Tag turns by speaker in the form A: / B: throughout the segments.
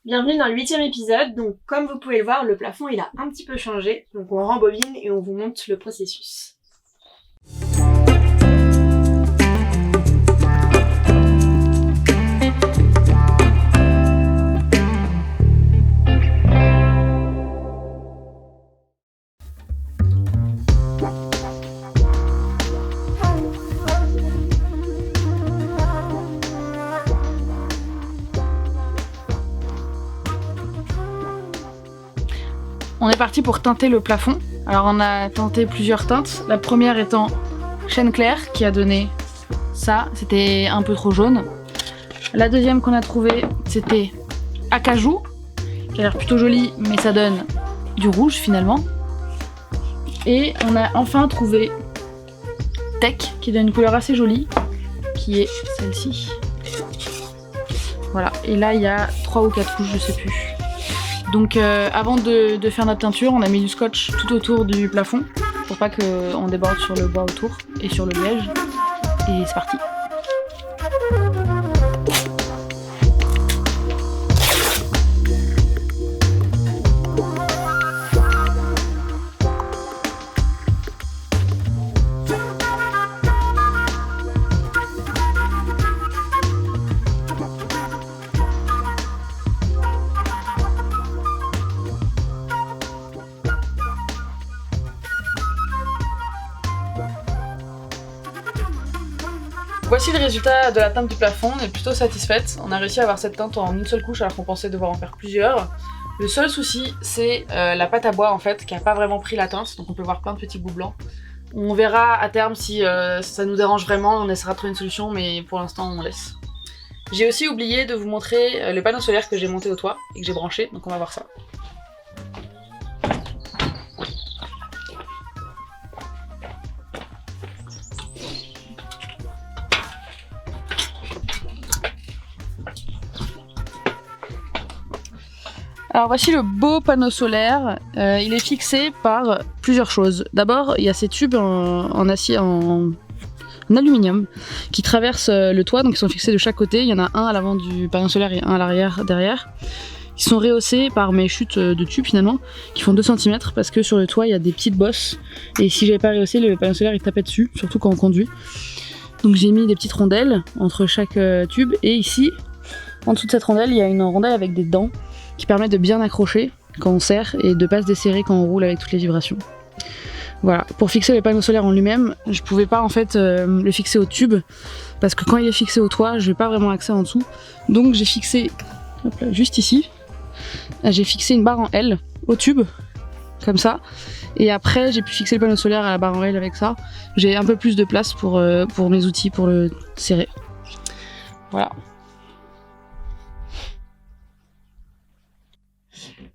A: Bienvenue dans le 8e épisode. Donc comme vous pouvez le voir, le plafond il a un petit peu changé. Donc on rembobine et on vous montre le processus.
B: On est parti pour teinter le plafond. Alors on a teinté plusieurs teintes. La première étant chêne clair qui a donné ça, c'était un peu trop jaune. La deuxième qu'on a trouvée, c'était acajou, qui a l'air plutôt joli, mais ça donne du rouge finalement. Et on a enfin trouvé tech, qui donne une couleur assez jolie, qui est celle-ci. Voilà, et là il y a 3 ou 4 couches, je sais plus. Donc avant de faire notre teinture, on a mis du scotch tout autour du plafond pour pas qu'on déborde sur le bois autour et sur le liège. Et c'est parti. Voici le résultat de la teinte du plafond, on est plutôt satisfaite. On a réussi à avoir cette teinte en une seule couche alors qu'on pensait devoir en faire plusieurs. Le seul souci, c'est la pâte à bois en fait, qui a pas vraiment pris la teinte, donc on peut voir plein de petits bouts blancs. On verra à terme si ça nous dérange vraiment, on essaiera de trouver une solution, mais pour l'instant on laisse. J'ai aussi oublié de vous montrer le panneau solaire que j'ai monté au toit et que j'ai branché, donc on va voir ça. Alors voici le beau panneau solaire, il est fixé par plusieurs choses. D'abord, il y a ces tubes en acier, en aluminium, qui traversent le toit, donc ils sont fixés de chaque côté. Il y en a un à l'avant du panneau solaire et un à l'arrière, derrière. Ils sont rehaussés par mes chutes de tubes finalement, qui font 2 cm, parce que sur le toit il y a des petites bosses, et si j'avais pas rehaussé, le panneau solaire il tapait dessus, surtout quand on conduit. Donc j'ai mis des petites rondelles entre chaque tube, et ici, en dessous de cette rondelle, il y a une rondelle avec des dents, qui permet de bien accrocher quand on serre et de pas se desserrer quand on roule avec toutes les vibrations. Voilà, pour fixer le panneau solaire en lui-même, je pouvais pas en fait le fixer au tube parce que quand il est fixé au toit, j'ai pas vraiment accès en dessous. Donc j'ai fixé, hop là, juste ici, j'ai fixé une barre en L au tube, comme ça. Et après j'ai pu fixer le panneau solaire à la barre en L avec ça. J'ai un peu plus de place pour mes outils pour le serrer. Voilà.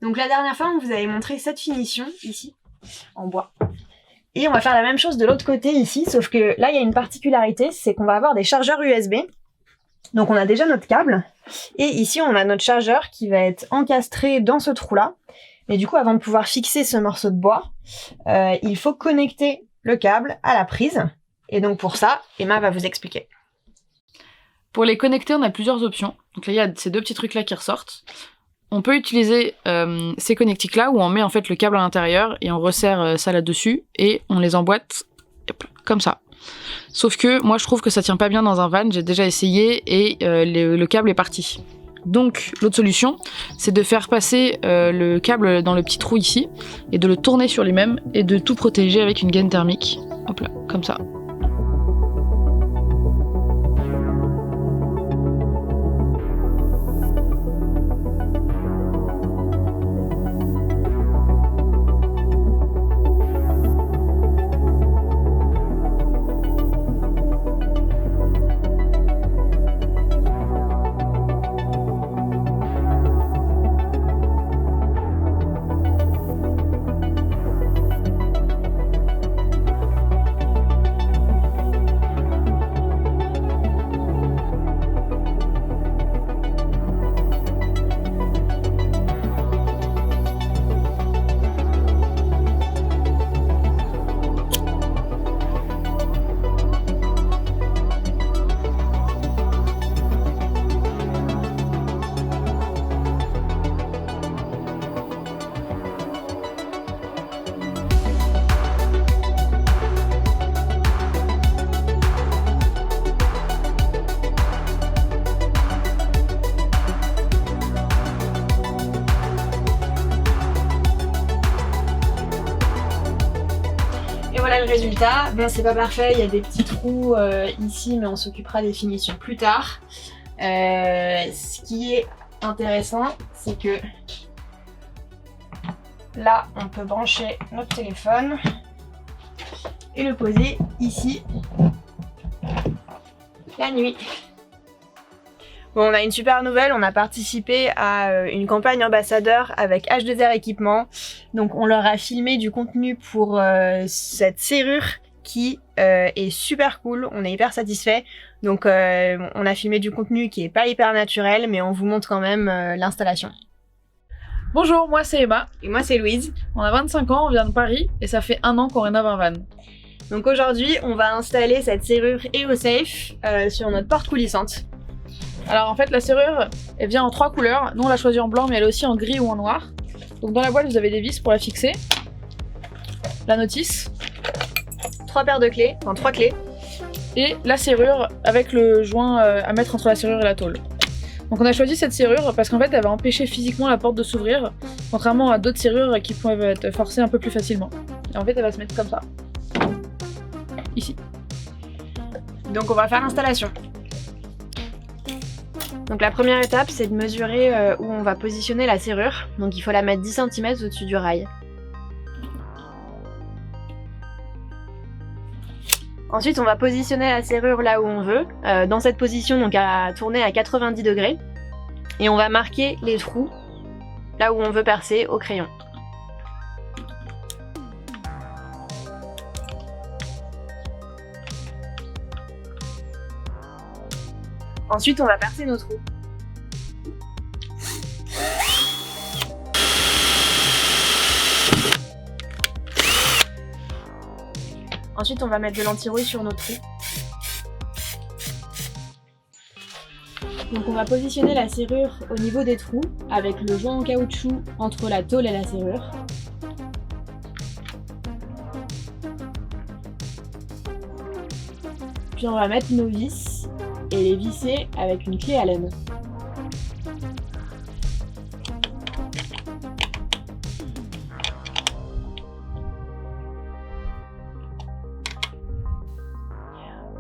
A: Donc la dernière fois, on vous avait montré cette finition, ici, en bois. Et on va faire la même chose de l'autre côté, ici, sauf que là, il y a une particularité, c'est qu'on va avoir des chargeurs USB. Donc on a déjà notre câble, et ici, on a notre chargeur qui va être encastré dans ce trou-là. Et du coup, avant de pouvoir fixer ce morceau de bois, il faut connecter le câble à la prise. Et donc pour ça, Emma va vous expliquer.
B: Pour les connecter, on a plusieurs options. Donc là, il y a ces 2 petits trucs-là qui ressortent. On peut utiliser ces connectiques là où on met en fait le câble à l'intérieur et on resserre ça là-dessus et on les emboîte comme ça. Sauf que moi je trouve que ça tient pas bien dans un van, j'ai déjà essayé et le câble est parti. Donc l'autre solution c'est de faire passer le câble dans le petit trou ici et de le tourner sur lui-même et de tout protéger avec une gaine thermique. Hop là, comme ça.
A: voilà le résultat. Bon, c'est pas parfait, il y a des petits trous ici, mais on s'occupera des finitions plus tard. Ce qui est intéressant, c'est que là, on peut brancher notre téléphone et le poser ici la nuit. Bon, on a une super nouvelle, on a participé à une campagne ambassadeur avec H2R Équipement. Donc on leur a filmé du contenu pour cette serrure qui est super cool, on est hyper satisfait. Donc on a filmé du contenu qui est pas hyper naturel, mais on vous montre quand même l'installation.
B: Bonjour, moi c'est Emma.
A: Et moi c'est Louise.
B: On a 25 ans, on vient de Paris et ça fait 1 an qu'on rénove un van.
A: Donc aujourd'hui, on va installer cette serrure EOSafe sur notre porte coulissante.
B: Alors en fait, la serrure, elle vient en 3 couleurs. Nous on l'a choisie en blanc, mais elle est aussi en gris ou en noir. Donc dans la boîte, vous avez des vis pour la fixer, la notice,
A: 3 paires de clés, enfin 3 clés.
B: Et la serrure avec le joint à mettre entre la serrure et la tôle. Donc on a choisi cette serrure parce qu'en fait elle va empêcher physiquement la porte de s'ouvrir, contrairement à d'autres serrures qui peuvent être forcées un peu plus facilement. Et en fait elle va se mettre comme ça, ici.
A: Donc on va faire l'installation. Donc la première étape, c'est de mesurer où on va positionner la serrure. Donc il faut la mettre 10 cm au-dessus du rail. Ensuite, on va positionner la serrure là où on veut, dans cette position, donc à tourner à 90 degrés. Et on va marquer les trous là où on veut percer au crayon. Ensuite, on va percer nos trous. Ensuite, on va mettre de l'anti-rouille sur nos trous. Donc on va positionner la serrure au niveau des trous avec le joint en caoutchouc entre la tôle et la serrure. Puis on va mettre nos vis et les visser avec une clé Allen.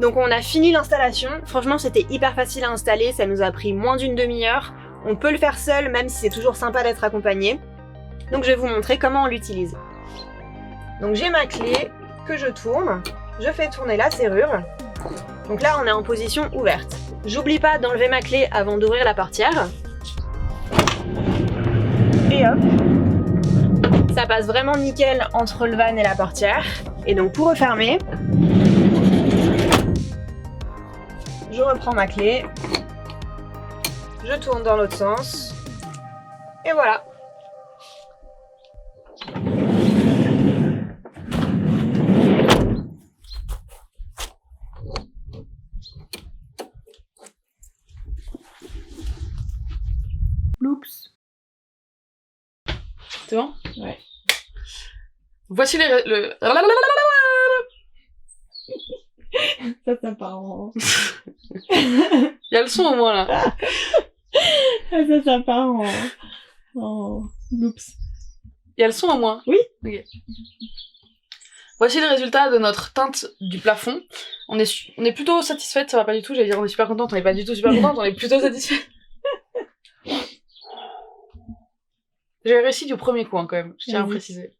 A: Donc on a fini l'installation, franchement c'était hyper facile à installer, ça nous a pris moins d'une demi-heure. On peut le faire seul même si c'est toujours sympa d'être accompagné. Donc je vais vous montrer comment on l'utilise. Donc j'ai ma clé que je tourne, je fais tourner la serrure. Donc là on est en position ouverte. J'oublie pas d'enlever ma clé avant d'ouvrir la portière. Et hop, ça passe vraiment nickel entre le van et la portière. Et donc pour refermer, je reprends ma clé, je tourne dans l'autre sens, et voilà. Oups.
B: C'est bon?
A: Ouais.
B: Voici le...
A: Ça part en...
B: Il y a le son au moins là.
A: ça part en... Oups.
B: Il y a le son au moins?
A: Oui.
B: Ok. Voici le résultat de notre teinte du plafond. On est plutôt satisfaite, ça va pas du tout, j'allais dire on est super contente, on est pas du tout super contente, on est plutôt satisfaite. J'ai réussi du premier coup hein, quand même, je tiens à préciser.